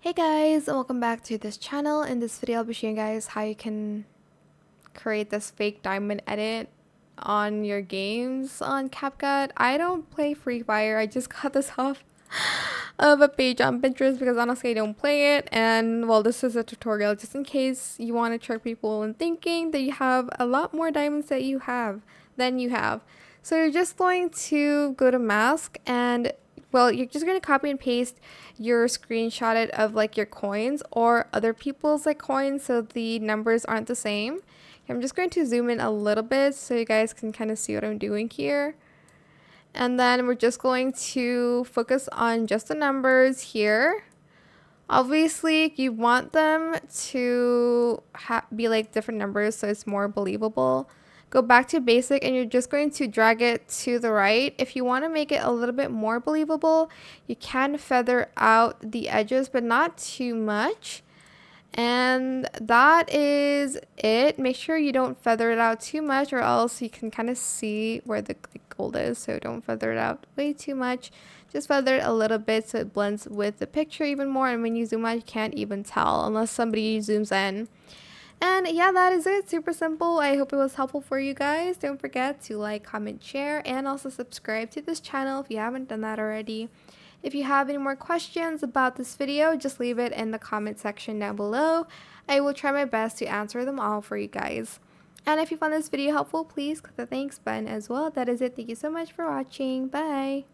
Hey guys, and welcome back to this channel. In this video I'll be showing you guys how you can create this fake diamond edit on your games on CapCut. I don't play Free Fire, I just got this off of a page on Pinterest because honestly I don't play it, and well, this is a tutorial just in case you want to trick people in thinking that you have a lot more diamonds than you have. So you're just going to go to mask, and well, you're just going to copy and paste your screenshot of like your coins or other people's like coins so the numbers aren't the same. I'm just going to zoom in a little bit so you guys can kind of see what I'm doing here. And then we're just going to focus on just the numbers here. Obviously, you want them to be like different numbers so it's more believable. Go back to basic and you're just going to drag it to the right. If you want to make it a little bit more believable, you can feather out the edges, but not too much. And that is it. Make sure you don't feather it out too much or else you can kind of see where the gold is. So don't feather it out way too much. Just feather it a little bit so it blends with the picture even more. And when you zoom out, you can't even tell unless somebody zooms in. And yeah, that is it. Super simple. I hope it was helpful for you guys. Don't forget to like, comment, share, and also subscribe to this channel if you haven't done that already. If you have any more questions about this video, just leave it in the comment section down below. I will try my best to answer them all for you guys. And if you found this video helpful, please click the thanks button as well. That is it. Thank you so much for watching. Bye!